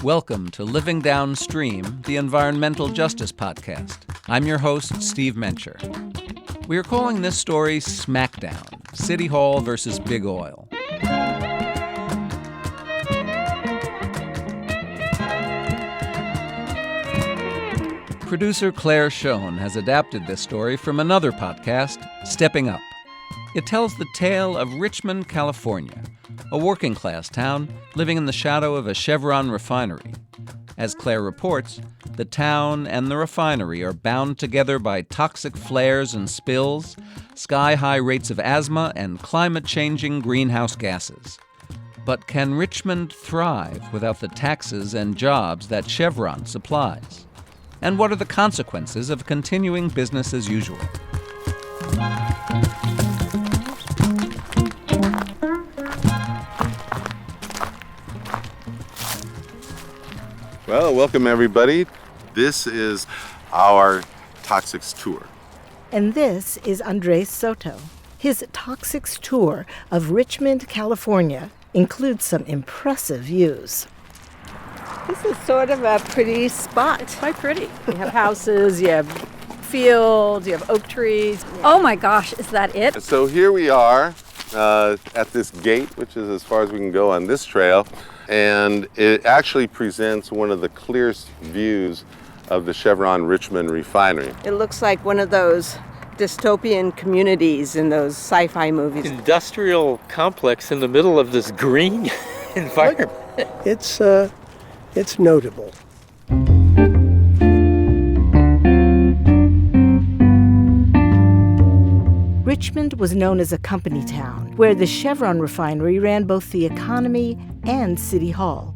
Welcome to Living Downstream, the environmental justice podcast. I'm your host, Steve Mencher. We are calling this story Smackdown, City Hall versus Big Oil. Producer Claire Schoen has adapted this story from another podcast, Stepping Up. It tells the tale of Richmond, California, a working-class town living in the shadow of a Chevron refinery. As Claire reports, the town and the refinery are bound together by toxic flares and spills, sky-high rates of asthma, and climate-changing greenhouse gases. But can Richmond thrive without the taxes and jobs that Chevron supplies? And what are the consequences of continuing business as usual? Well, welcome everybody. This is our Toxics Tour. And this is Andres Soto. His Toxics Tour of Richmond, California includes some impressive views. This is sort of a pretty spot. It's quite pretty. You have houses, you have fields, you have oak trees. Oh my gosh, is that it? So here we are at this gate, which is as far as we can go on this trail. And it actually presents one of the clearest views of the Chevron Richmond refinery. It looks like one of those dystopian communities in those sci-fi movies. Industrial complex in the middle of this green environment. It's notable. Richmond was known as a company town, where the Chevron refinery ran both the economy and City Hall.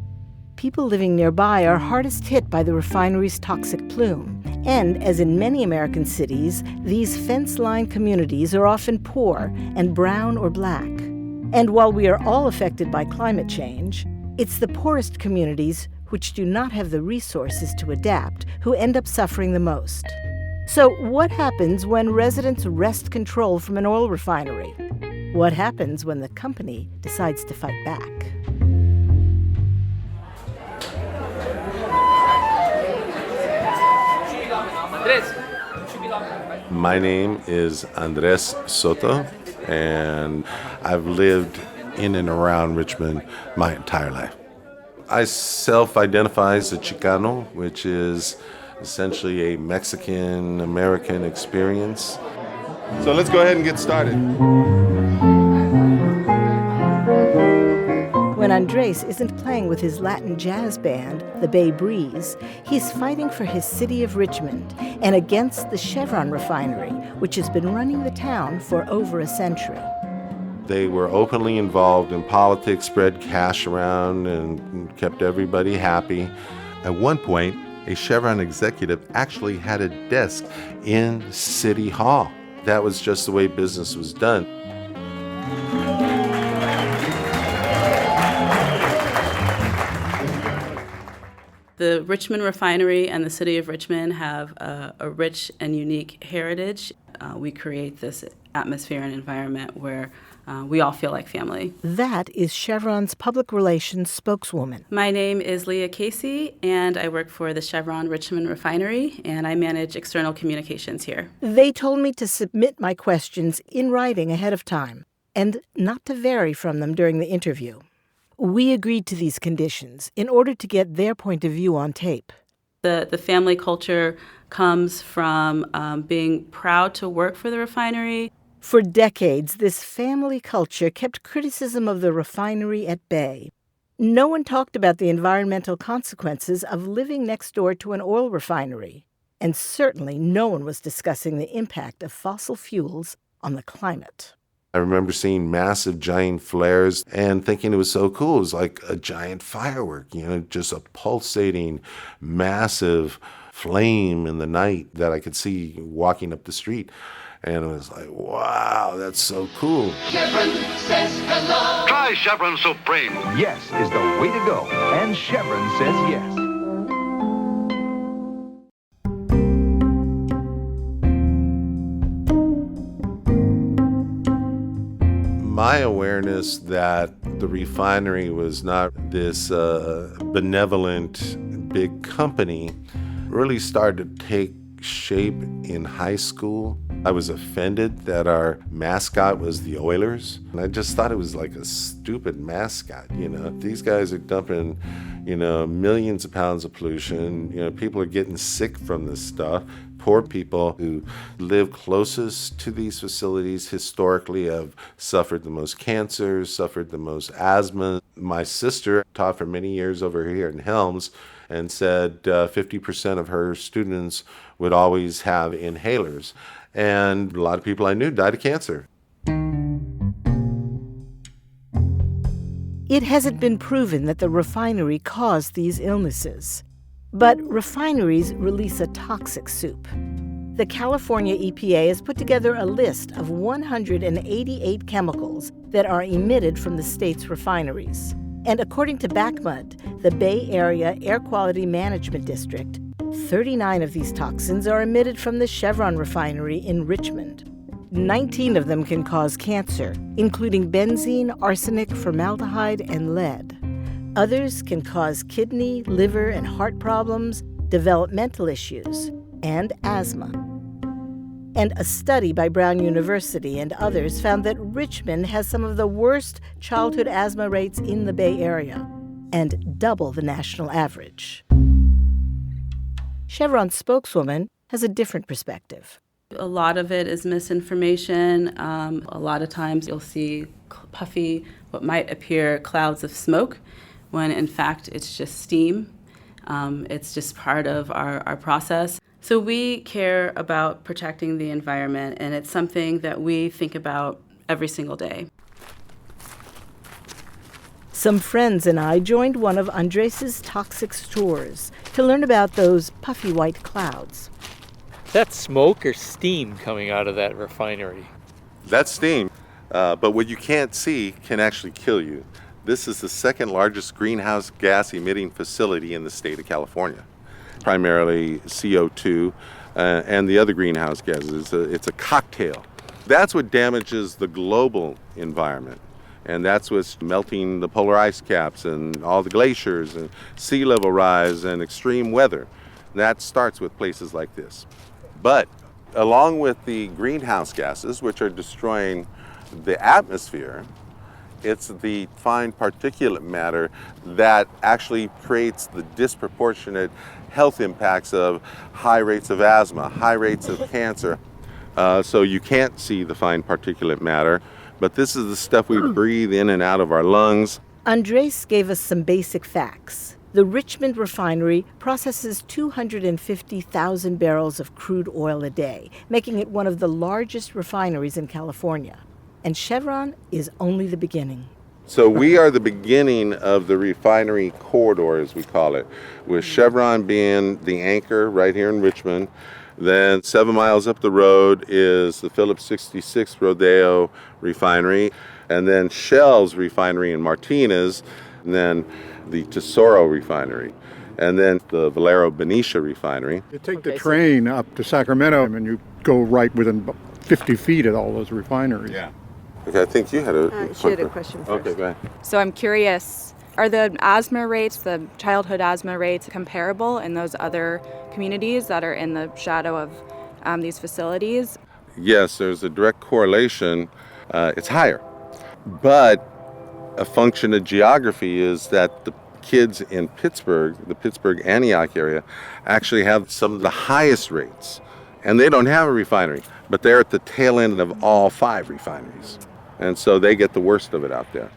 People living nearby are hardest hit by the refinery's toxic plume. And, as in many American cities, these fence-lined communities are often poor and brown or black. And while we are all affected by climate change, it's the poorest communities which do not have the resources to adapt who end up suffering the most. So what happens when residents wrest control from an oil refinery? What happens when the company decides to fight back? My name is Andres Soto, and I've lived in and around Richmond my entire life. I self-identify as a Chicano, which is essentially a Mexican-American experience. So let's go ahead and get started. When Andres isn't playing with his Latin jazz band, the Bay Breeze, he's fighting for his city of Richmond and against the Chevron refinery, which has been running the town for over a century. They were openly involved in politics, spread cash around, and kept everybody happy. At one point, a Chevron executive actually had a desk in City Hall. That was just the way business was done. The Richmond refinery and the city of Richmond have a rich and unique heritage. We create this atmosphere and environment where we all feel like family. That is Chevron's public relations spokeswoman. My name is Leah Casey, and I work for the Chevron Richmond refinery, and I manage external communications here. They told me to submit my questions in writing ahead of time and not to vary from them during the interview. We agreed to these conditions in order to get their point of view on tape. The family culture comes from being proud to work for the refinery. For decades, this family culture kept criticism of the refinery at bay. No one talked about the environmental consequences of living next door to an oil refinery. And certainly no one was discussing the impact of fossil fuels on the climate. I remember seeing massive giant flares and thinking it was so cool. It was like a giant firework, just a pulsating, massive flame in the night that I could see walking up the street. And I was like, wow, that's so cool. Chevron says hello. Try Chevron Supreme. Yes is the way to go. And Chevron says yes. My awareness that the refinery was not this benevolent big company really started to take shape in high school. I was offended that our mascot was the Oilers. And I just thought it was like a stupid mascot, you know. These guys are dumping, millions of pounds of pollution. People are getting sick from this stuff. Poor people who live closest to these facilities historically have suffered the most cancers, suffered the most asthma. My sister taught for many years over here in Helms and said 50% of her students would always have inhalers. And a lot of people I knew died of cancer. It hasn't been proven that the refinery caused these illnesses. But refineries release a toxic soup. The California EPA has put together a list of 188 chemicals that are emitted from the state's refineries. And according to BACMUD, the Bay Area Air Quality Management District, 39 of these toxins are emitted from the Chevron refinery in Richmond. 19 of them can cause cancer, including benzene, arsenic, formaldehyde, and lead. Others can cause kidney, liver, and heart problems, developmental issues, and asthma. And a study by Brown University and others found that Richmond has some of the worst childhood asthma rates in the Bay Area, and double the national average. Chevron's spokeswoman has a different perspective. A lot of it is misinformation. A lot of times you'll see puffy, what might appear clouds of smoke, when in fact it's just steam. It's just part of our process. So we care about protecting the environment, and it's something that we think about every single day. Some friends and I joined one of Andres' toxic tours to learn about those puffy white clouds. That's smoke or steam coming out of that refinery? That's steam, but what you can't see can actually kill you. This is the second largest greenhouse gas emitting facility in the state of California, primarily CO2 and the other greenhouse gases. It's a cocktail. That's what damages the global environment. And that's what's melting the polar ice caps and all the glaciers and sea level rise and extreme weather. That starts with places like this. But along with the greenhouse gases, which are destroying the atmosphere, it's the fine particulate matter that actually creates the disproportionate health impacts of high rates of asthma, high rates of cancer. So you can't see the fine particulate matter, but this is the stuff we breathe in and out of our lungs. Andres gave us some basic facts. The Richmond refinery processes 250,000 barrels of crude oil a day, making it one of the largest refineries in California. And Chevron is only the beginning. So we are the beginning of the refinery corridor, as we call it, with Chevron being the anchor right here in Richmond. Then 7 miles up the road is the Phillips 66 Rodeo refinery, and then Shell's refinery in Martinez, and then the Tesoro refinery, and then the Valero Benicia refinery. You take the train up to Sacramento and you go right within 50 feet of all those refineries. Yeah. Okay, I think you had a question first. Okay, go ahead. So I'm curious, are the asthma rates, the childhood asthma rates, comparable in those other communities that are in the shadow of these facilities? Yes, there's a direct correlation. It's higher. But a function of geography is that the kids in Pittsburgh, the Pittsburgh-Antioch area, actually have some of the highest rates. And they don't have a refinery, but they're at the tail end of all 5 refineries. And so they get the worst of it out there.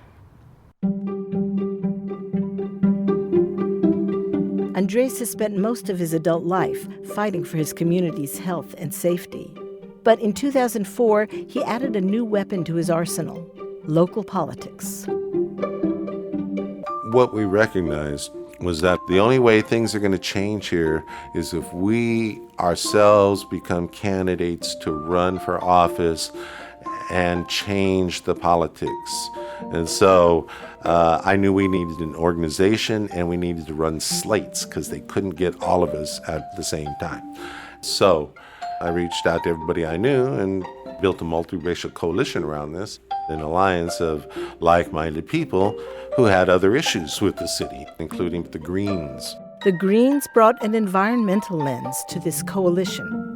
Andres has spent most of his adult life fighting for his community's health and safety. But in 2004, he added a new weapon to his arsenal: local politics. What we recognized was that the only way things are going to change here is if we ourselves become candidates to run for office and change the politics. And so I knew we needed an organization and we needed to run slates because they couldn't get all of us at the same time. So I reached out to everybody I knew and built a multiracial coalition around this. an alliance of like-minded people who had other issues with the city, including the Greens. The Greens brought an environmental lens to this coalition.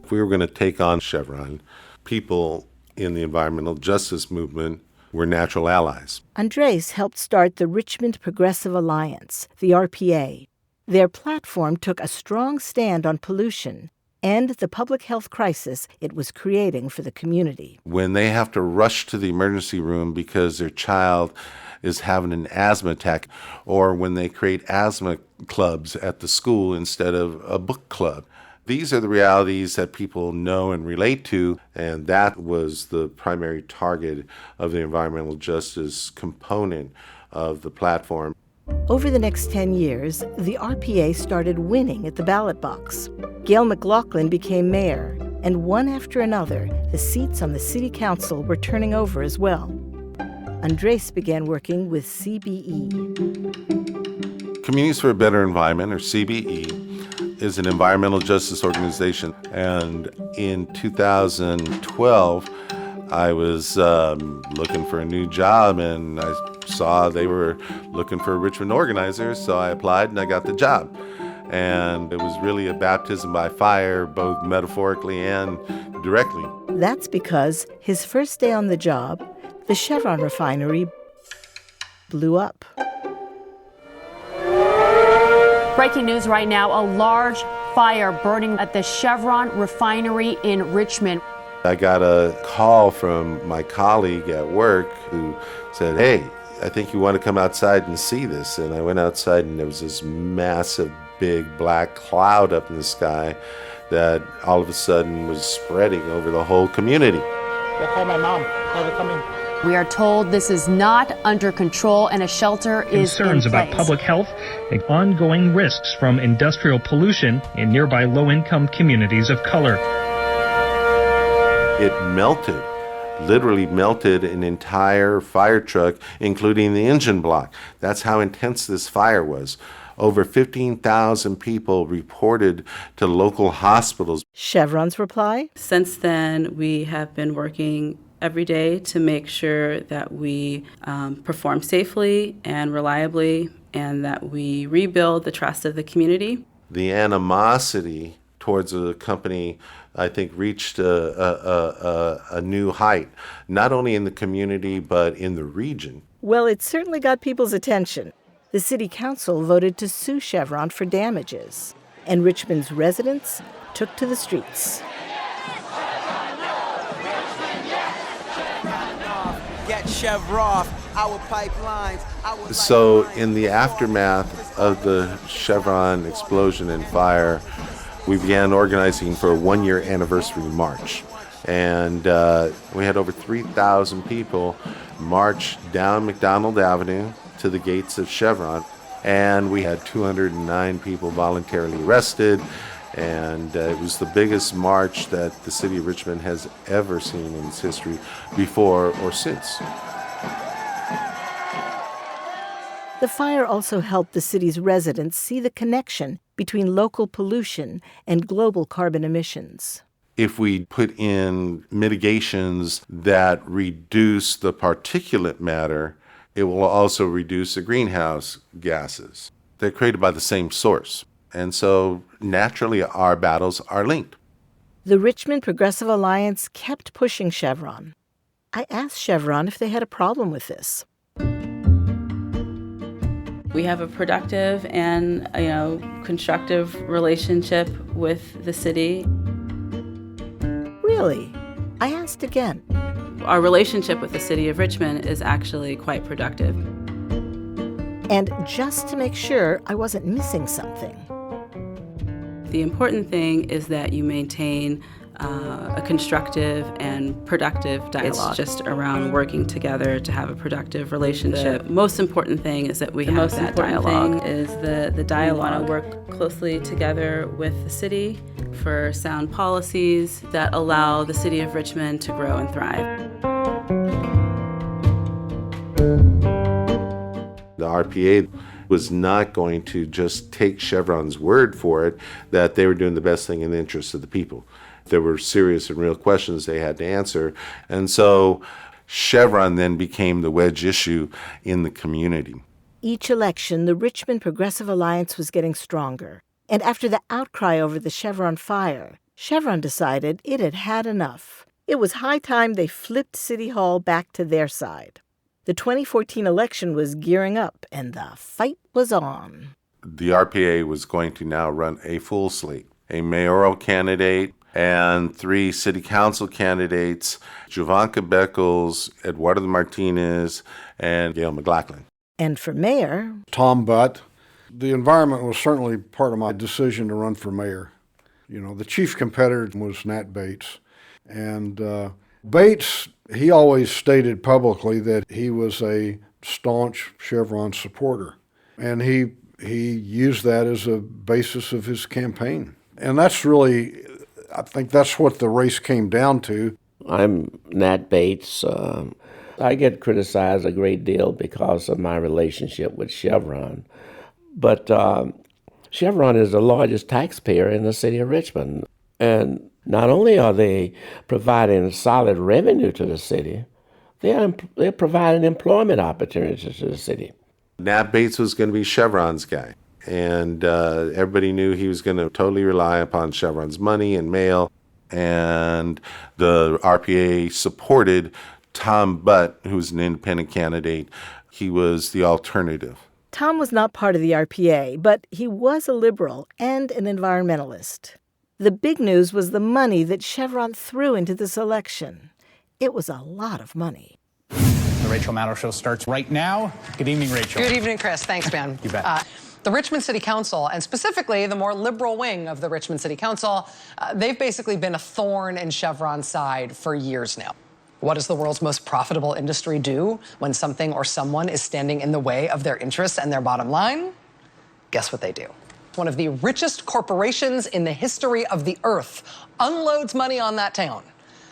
If we were going to take on Chevron, people in the environmental justice movement were natural allies. Andres helped start the Richmond Progressive Alliance, the RPA. Their platform took a strong stand on pollution and the public health crisis it was creating for the community. When they have to rush to the emergency room because their child is having an asthma attack, or when they create asthma clubs at the school instead of a book club. These are the realities that people know and relate to, and that was the primary target of the environmental justice component of the platform. Over the next 10 years, the RPA started winning at the ballot box. Gail McLaughlin became mayor, and one after another, the seats on the city council were turning over as well. Andres began working with CBE. Communities for a Better Environment, or CBE, is an environmental justice organization. And in 2012, I was looking for a new job, and I saw they were looking for a Richmond organizer, so I applied and I got the job. And it was really a baptism by fire, both metaphorically and directly. That's because his first day on the job, the Chevron refinery blew up. Breaking news right now, a large fire burning at the Chevron refinery in Richmond. I got a call from my colleague at work who said, "Hey, I think you want to come outside and see this." And I went outside, and there was this massive, big black cloud up in the sky that all of a sudden was spreading over the whole community. Call my mom. Tell her to come in. We are told this is not under control and a shelter is in Concerns place. about public health and ongoing risks from industrial pollution in nearby low-income communities of color. It melted, literally melted an entire fire truck, including the engine block. That's how intense this fire was. Over 15,000 people reported to local hospitals. Chevron's reply? Since then, we have been working every day to make sure that we perform safely and reliably, and that we rebuild the trust of the community. The animosity towards the company, I think, reached a new height, not only in the community, but in the region. Well, it certainly got people's attention. The city council voted to sue Chevron for damages, and Richmond's residents took to the streets. Get Chevron, our pipelines. So in the aftermath of the Chevron explosion and fire, we began organizing for a one-year anniversary march. And we had over 3,000 people march down McDonald Avenue to the gates of Chevron. And we had 209 people voluntarily arrested. And it was the biggest march that the city of Richmond has ever seen in its history, before or since. The fire also helped the city's residents see the connection between local pollution and global carbon emissions. If we put in mitigations that reduce the particulate matter, it will also reduce the greenhouse gases. They're created by the same source. And so, naturally, our battles are linked. The Richmond Progressive Alliance kept pushing Chevron. I asked Chevron if they had a problem with this. We have a productive and, constructive relationship with the city. Really? I asked again. Our relationship with the city of Richmond is actually quite productive. And just to make sure I wasn't missing something. The important thing is that you maintain a constructive and productive dialogue. It's just around working together to have a productive relationship. The most important thing is that we have that dialogue. The most important thing is the dialogue. We want to work closely together with the city for sound policies that allow the city of Richmond to grow and thrive. The RPA was not going to just take Chevron's word for it that they were doing the best thing in the interest of the people. There were serious and real questions they had to answer. And so Chevron then became the wedge issue in the community. Each election, the Richmond Progressive Alliance was getting stronger. And after the outcry over the Chevron fire, Chevron decided it had had enough. It was high time they flipped City Hall back to their side. The 2014 election was gearing up, and the fight was on. The RPA was going to now run a full slate, a mayoral candidate and 3 city council candidates, Jovanka Beckles, Eduardo Martinez, and Gail McLaughlin. And for mayor, Tom Butt. The environment was certainly part of my decision to run for mayor. You know, the chief competitor was Nat Bates. And Bates, he always stated publicly that he was a staunch Chevron supporter. And he used that as a basis of his campaign. And that's really, I think that's what the race came down to. I'm Nat Bates. I get criticized a great deal because of my relationship with Chevron. But Chevron is the largest taxpayer in the city of Richmond. And not only are they providing solid revenue to the city, they're providing employment opportunities to the city. Nat Bates was going to be Chevron's guy. And everybody knew he was going to totally rely upon Chevron's money and mail. And the RPA supported Tom Butt, who was an independent candidate. He was the alternative. Tom was not part of the RPA, but he was a liberal and an environmentalist. The big news was the money that Chevron threw into this election. It was a lot of money. The Rachel Maddow Show starts right now. Good evening, Rachel. Good evening, Chris. Thanks, Ben. You bet. The Richmond City Council, and specifically the more liberal wing of the Richmond City Council, they've basically been a thorn in Chevron's side for years now. What does the world's most profitable industry do when something or someone is standing in the way of their interests and their bottom line? Guess what they do? One of the richest corporations in the history of the earth unloads money on that town.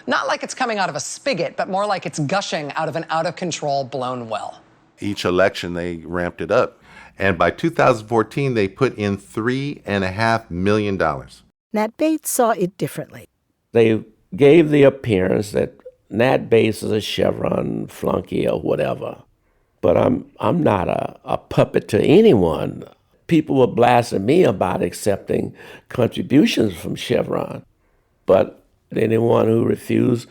Not like it's coming out of a spigot, but more like it's gushing out of an out-of-control blown well. Each election, they ramped it up. And by 2014, they put in $3.5 million. Nat Bates saw it differently. They gave the appearance that Nat Bates is a Chevron flunky or whatever. But I'm not a puppet to anyone. People were blasting me about accepting contributions from Chevron. But anyone who refused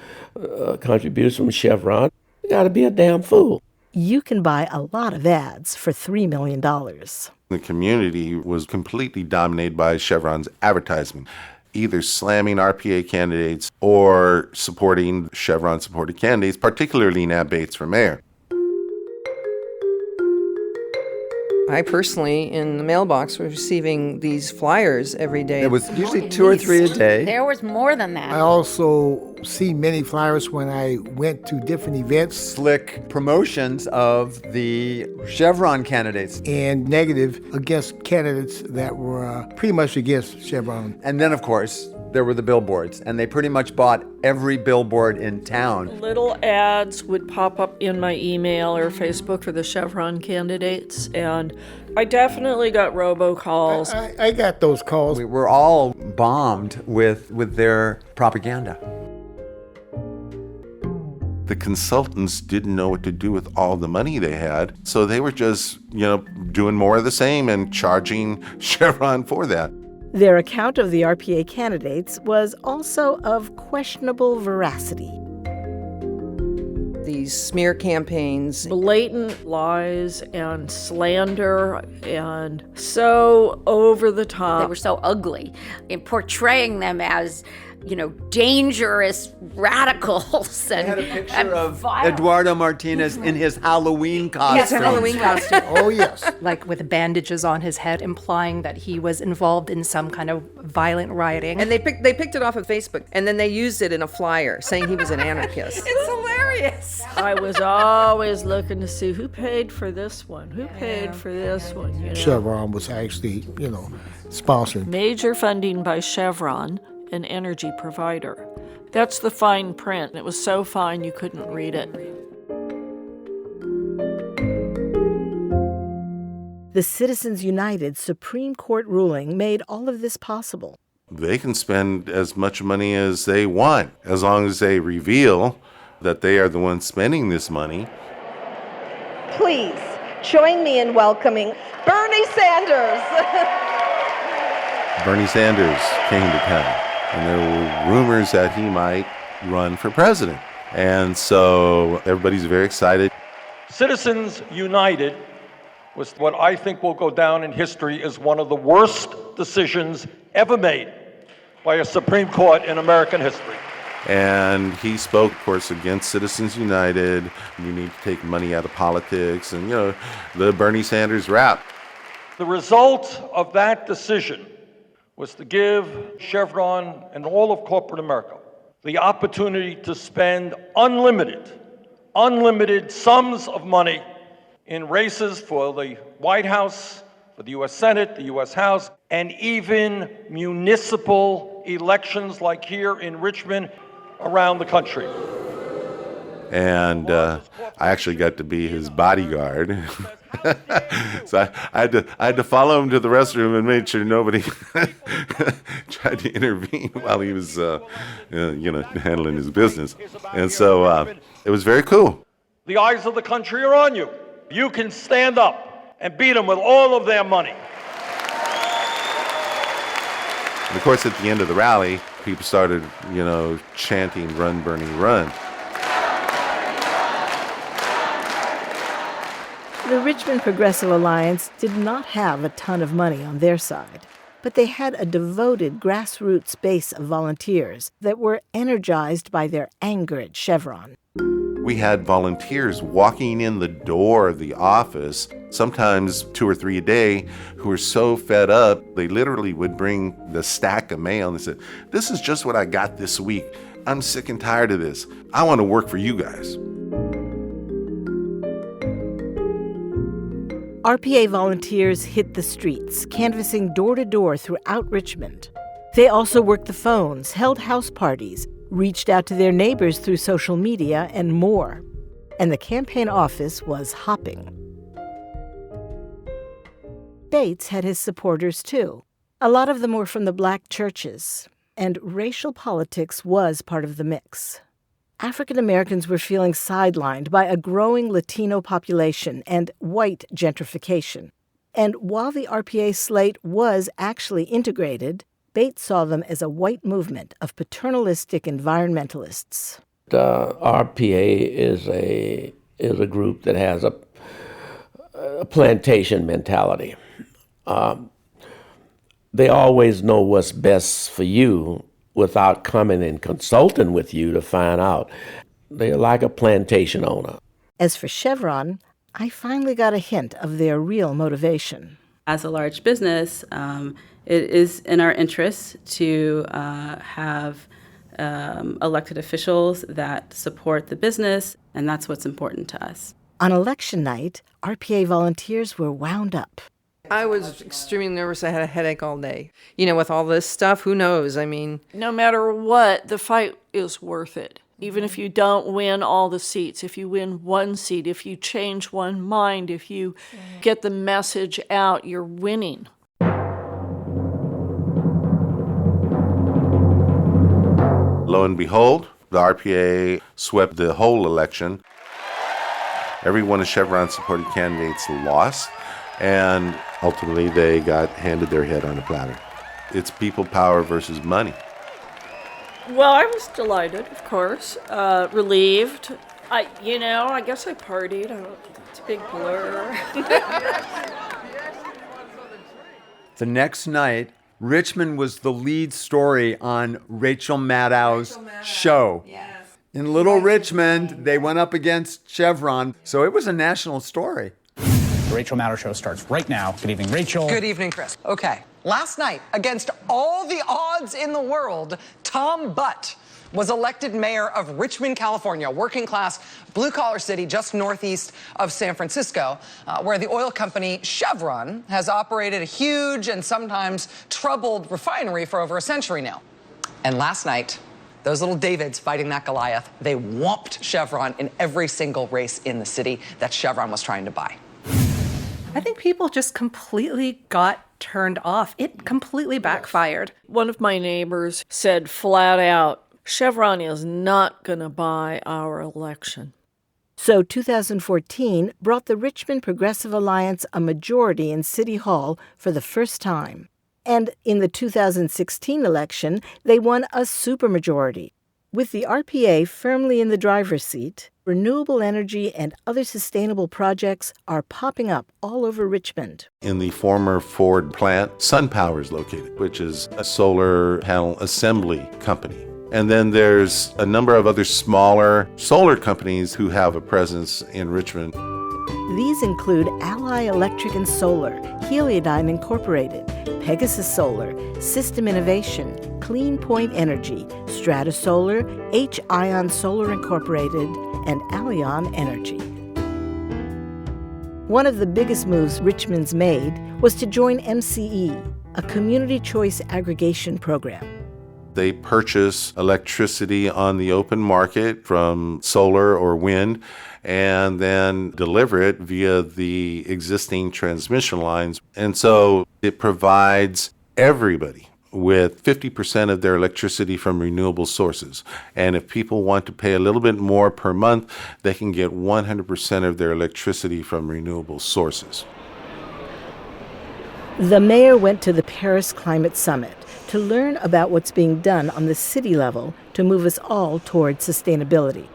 contributions from Chevron, you got to be a damn fool. You can buy a lot of ads for $3 million. The community was completely dominated by Chevron's advertisement, either slamming RPA candidates or supporting Chevron-supported candidates, particularly Nat Bates for mayor. I personally, in the mailbox, was receiving these flyers every day. It was usually 2 or 3 a day. There was more than that. I also see many flyers when I went to different events. Slick promotions of the Chevron candidates. And negative against candidates that were pretty much against Chevron. And then, of course, there were the billboards, and they pretty much bought every billboard in town. Little ads would pop up in my email or Facebook for the Chevron candidates, and I definitely got robocalls. I got those calls. We were all bombed with their propaganda. The consultants didn't know what to do with all the money they had, so they were just, doing more of the same and charging Chevron for that. Their account of the RPA candidates was also of questionable veracity. These smear campaigns. Blatant lies and slander and so over the top. They were so ugly in portraying them as, dangerous radicals. And had a picture of Eduardo Martinez in his Halloween costume. Yes, a Halloween costume. Oh, yes. Like with bandages on his head, implying that he was involved in some kind of violent rioting. And they picked it off of Facebook, and then they used it in a flyer saying he was an anarchist. It's hilarious. I was always looking to see who paid for this one, who paid for this one. Chevron was actually, sponsored. Major funding by Chevron, an energy provider. That's the fine print. It was so fine you couldn't read it. The Citizens United Supreme Court ruling made all of this possible. They can spend as much money as they want, as long as they reveal that they are the ones spending this money. Please join me in welcoming Bernie Sanders. Bernie Sanders came to town, and there were rumors that he might run for president. And so everybody's very excited. Citizens United was what I think will go down in history as one of the worst decisions ever made by a Supreme Court in American history. And he spoke, of course, against Citizens United. You need to take money out of politics and, the Bernie Sanders rap. The result of that decision was to give Chevron and all of corporate America the opportunity to spend unlimited sums of money in races for the White House, for the U.S. Senate, the U.S. House, and even municipal elections like here in Richmond around the country. And I actually got to be his bodyguard. So I had to follow him to the restroom and make sure nobody tried to intervene while he was, handling his business. And so it was very cool. The eyes of the country are on you. You can stand up and beat them with all of their money. And of course, at the end of the rally, people started, chanting, "Run, Bernie, run." The Richmond Progressive Alliance did not have a ton of money on their side, but they had a devoted grassroots base of volunteers that were energized by their anger at Chevron. We had volunteers walking in the door of the office, sometimes 2 or 3 a day, who were so fed up, they literally would bring the stack of mail and they said, "This is just what I got this week. I'm sick and tired of this. I want to work for you guys." RPA volunteers hit the streets, canvassing door to door throughout Richmond. They also worked the phones, held house parties, reached out to their neighbors through social media, and more. And the campaign office was hopping. Bates had his supporters too. A lot of them were from the black churches, and racial politics was part of the mix. African Americans were feeling sidelined by a growing Latino population and white gentrification. And while the RPA slate was actually integrated, Bates saw them as a white movement of paternalistic environmentalists. The RPA is a group that has a plantation mentality. They always know what's best for you without coming and consulting with you to find out. They're like a plantation owner. As for Chevron, I finally got a hint of their real motivation. As a large business, it is in our interest to have elected officials that support the business, and that's what's important to us. On election night, RPA volunteers were wound up. I was extremely nervous. I had a headache all day. With all this stuff, who knows? No matter what, the fight is worth it. Even if you don't win all the seats, if you win one seat, if you change one mind, if you get the message out, you're winning. Lo and behold, the RPA swept the whole election. Every one of Chevron's supported candidates lost, and ultimately they got handed their head on a platter. It's people power versus money. Well, I was delighted, of course, relieved. I guess I partied. It's a big blur. The next night, Richmond was the lead story on Rachel Maddow's show. Yes. In Little Richmond, they went up against Chevron, so it was a national story. The Rachel Maddow Show starts right now. Good evening, Rachel. Good evening, Chris. Okay, last night, against all the odds in the world, Tom Butt was elected mayor of Richmond, California, a working-class, blue-collar city just northeast of San Francisco, where the oil company Chevron has operated a huge and sometimes troubled refinery for over a century now. And last night, those little Davids fighting that Goliath, they whomped Chevron in every single race in the city that Chevron was trying to buy. I think people just completely got turned off. It completely backfired. One of my neighbors said flat out, Chevron is not going to buy our election. So 2014 brought the Richmond Progressive Alliance a majority in City Hall for the first time. And in the 2016 election, they won a supermajority. With the RPA firmly in the driver's seat, renewable energy and other sustainable projects are popping up all over Richmond. In the former Ford plant, SunPower is located, which is a solar panel assembly company. And then there's a number of other smaller solar companies who have a presence in Richmond. These include Ally Electric and Solar, Heliodyne Incorporated, Pegasus Solar, System Innovation, Clean Point Energy, Strata Solar, H-Ion Solar Incorporated, and Allion Energy. One of the biggest moves Richmond's made was to join MCE, a community choice aggregation program. They purchase electricity on the open market from solar or wind and then deliver it via the existing transmission lines. And so it provides everybody with 50% of their electricity from renewable sources. And if people want to pay a little bit more per month, they can get 100% of their electricity from renewable sources. The mayor went to the Paris Climate Summit to learn about what's being done on the city level to move us all toward sustainability.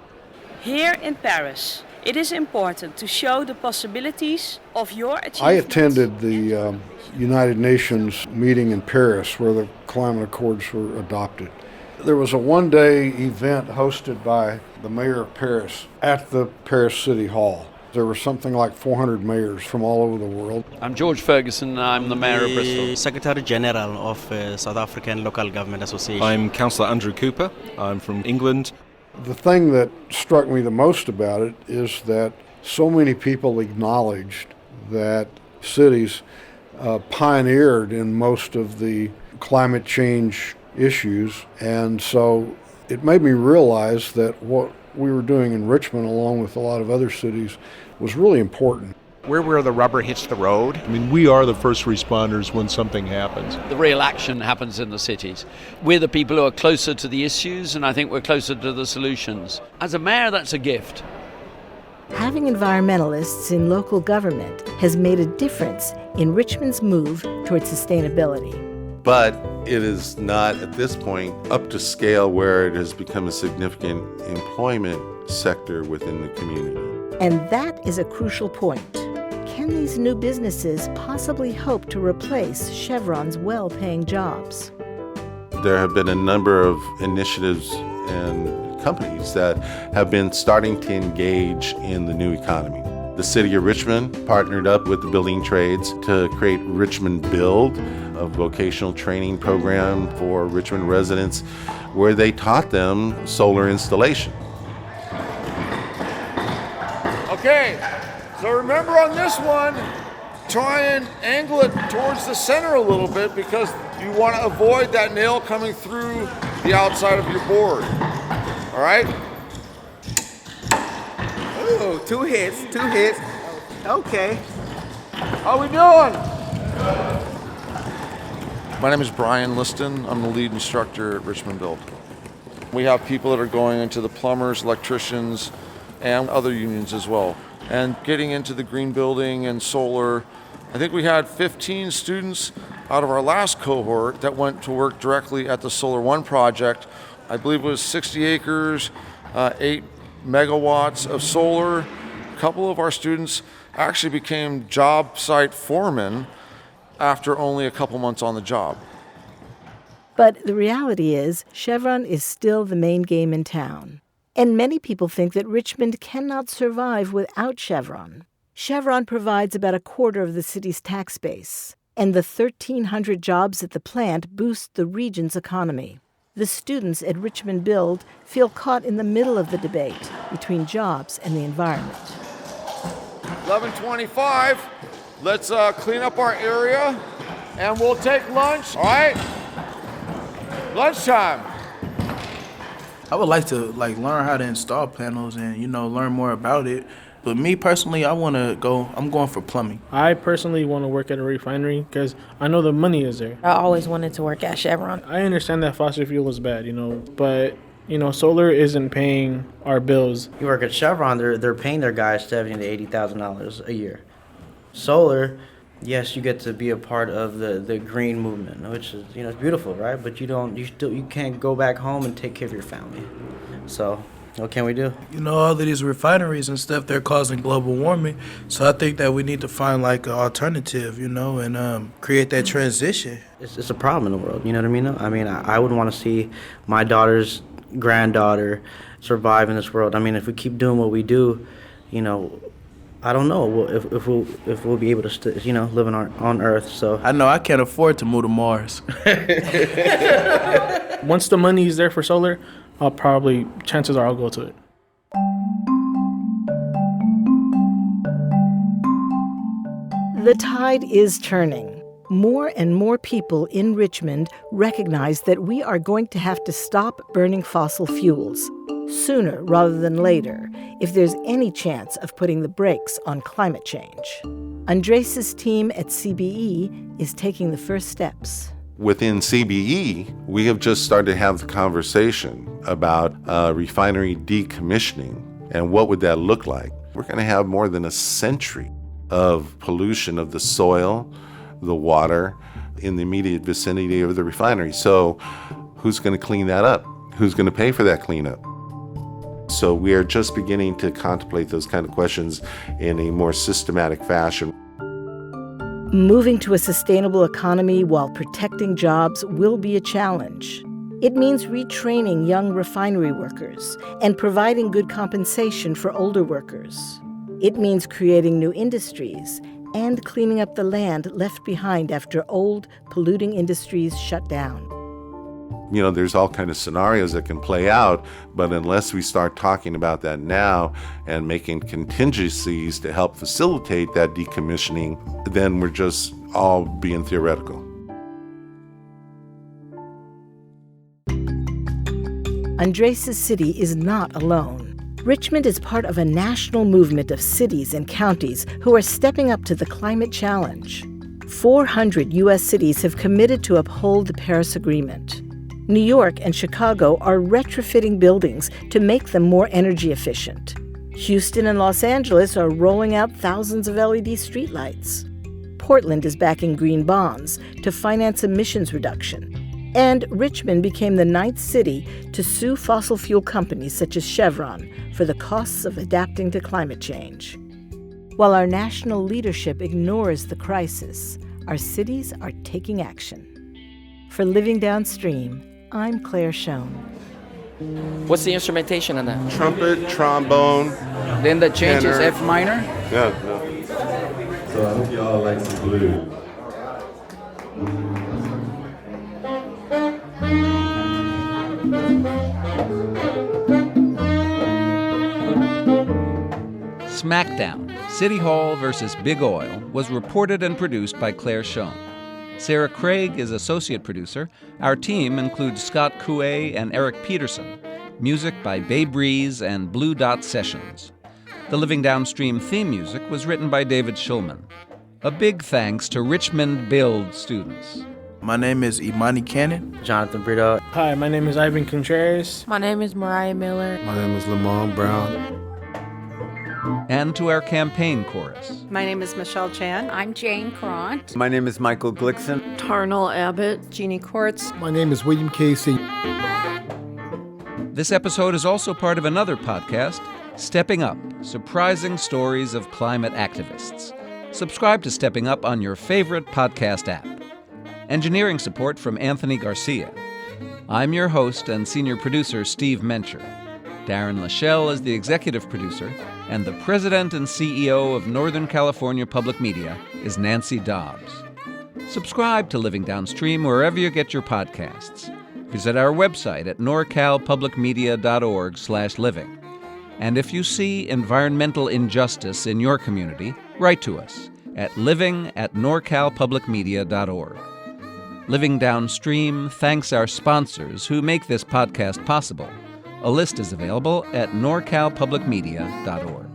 Here in Paris, it is important to show the possibilities of your achievements. I attended the United Nations meeting in Paris where the climate accords were adopted. There was a one-day event hosted by the mayor of Paris at the Paris City Hall. There were something like 400 mayors from all over the world. I'm George Ferguson, I'm the Mayor of Bristol. Secretary General of South African Local Government Association. I'm Councillor Andrew Cooper, I'm from England. The thing that struck me the most about it is that so many people acknowledged that cities pioneered in most of the climate change issues, and so it made me realize that what we were doing in Richmond, along with a lot of other cities, was really important. We're where the rubber hits the road. I mean, we are the first responders when something happens. The real action happens in the cities. We're the people who are closer to the issues, and I think we're closer to the solutions. As a mayor, that's a gift. Having environmentalists in local government has made a difference in Richmond's move toward sustainability. But it is not, at this point, up to scale where it has become a significant employment sector within the community. And that is a crucial point. Can these new businesses possibly hope to replace Chevron's well-paying jobs? There have been a number of initiatives and companies that have been starting to engage in the new economy. The City of Richmond partnered up with the building trades to create Richmond Build, a vocational training program for Richmond residents where they taught them solar installation. Okay, so remember on this one, try and angle it towards the center a little bit because you want to avoid that nail coming through the outside of your board. All right? Ooh, two hits. Okay. How we doing? My name is Brian Liston. I'm the lead instructor at Richmond Build. We have people that are going into the plumbers, electricians, and other unions as well. And getting into the green building and solar, I think we had 15 students out of our last cohort that went to work directly at the Solar One project. I believe it was 60 acres, 8 megawatts of solar. A couple of our students actually became job site foremen after only a couple months on the job. But the reality is, Chevron is still the main game in town. And many people think that Richmond cannot survive without Chevron. Chevron provides about a quarter of the city's tax base, and the 1,300 jobs at the plant boost the region's economy. The students at Richmond Build feel caught in the middle of the debate between jobs and the environment. 11:25. Let's clean up our area, and we'll take lunch. All right? Lunchtime. I would like to learn how to install panels and learn more about it. But me personally, I'm going for plumbing. I personally want to work at a refinery because I know the money is there. I always wanted to work at Chevron. I understand that fossil fuel is bad, but solar isn't paying our bills. You work at Chevron, they're paying their guys $70,000 to $80,000 a year. Solar, yes, you get to be a part of the green movement, which is it's beautiful, right? But you can't go back home and take care of your family. So what can we do? All of these refineries and stuff, they're causing global warming. So I think that we need to find like an alternative, and create that transition. It's a problem in the world, you know what I mean? I wouldn't want to see my daughter's granddaughter survive in this world. If we keep doing what we do, I don't know if we'll be able to live on Earth. So I know I can't afford to move to Mars. Once the money is there for solar, chances are I'll go to it. The tide is turning. More and more people in Richmond recognize that we are going to have to stop burning fossil fuels sooner rather than later if there's any chance of putting the brakes on climate change. Andres' team at CBE is taking the first steps. Within CBE, we have just started to have the conversation about refinery decommissioning and what would that look like. We're going to have more than a century of pollution of the soil, the water in the immediate vicinity of the refinery. So who's going to clean that up? Who's going to pay for that cleanup? So we are just beginning to contemplate those kind of questions in a more systematic fashion. Moving to a sustainable economy while protecting jobs will be a challenge. It means retraining young refinery workers and providing good compensation for older workers. It means creating new industries and cleaning up the land left behind after old, polluting industries shut down. There's all kind of scenarios that can play out, but unless we start talking about that now and making contingencies to help facilitate that decommissioning, then we're just all being theoretical. Andres' city is not alone. Richmond is part of a national movement of cities and counties who are stepping up to the climate challenge. 400 U.S. cities have committed to uphold the Paris Agreement. New York and Chicago are retrofitting buildings to make them more energy efficient. Houston and Los Angeles are rolling out thousands of LED streetlights. Portland is backing green bonds to finance emissions reduction. And Richmond became the 9th city to sue fossil fuel companies such as Chevron for the costs of adapting to climate change. While our national leadership ignores the crisis, our cities are taking action. For Living Downstream, I'm Claire Schoen. What's the instrumentation on that? Trumpet, trombone. Then the change is tenor. F minor? Yeah. So I hope you all like some blues. Smackdown, City Hall versus Big Oil, was reported and produced by Claire Schoen. Sarah Craig is associate producer. Our team includes Scott Coué and Eric Peterson. Music by Bay Breeze and Blue Dot Sessions. The Living Downstream theme music was written by David Shulman. A big thanks to Richmond Build students. My name is Imani Cannon. Jonathan Brito. Hi, my name is Ivan Contreras. My name is Mariah Miller. My name is Lamont Brown. And to our campaign chorus. My name is Michelle Chan. I'm Jane Cront. My name is Michael Glickson. Tarnal Abbott. Jeannie Quartz. My name is William Casey. This episode is also part of another podcast, Stepping Up, Surprising Stories of Climate Activists. Subscribe to Stepping Up on your favorite podcast app. Engineering support from Anthony Garcia. I'm your host and senior producer, Steve Mencher. Darren Lachelle is the executive producer, and the president and CEO of Northern California Public Media is Nancy Dobbs. Subscribe to Living Downstream wherever you get your podcasts. Visit our website at norcalpublicmedia.org/living. And if you see environmental injustice in your community, write to us at living@norcalpublicmedia.org. Living Downstream thanks our sponsors who make this podcast possible. A list is available at norcalpublicmedia.org.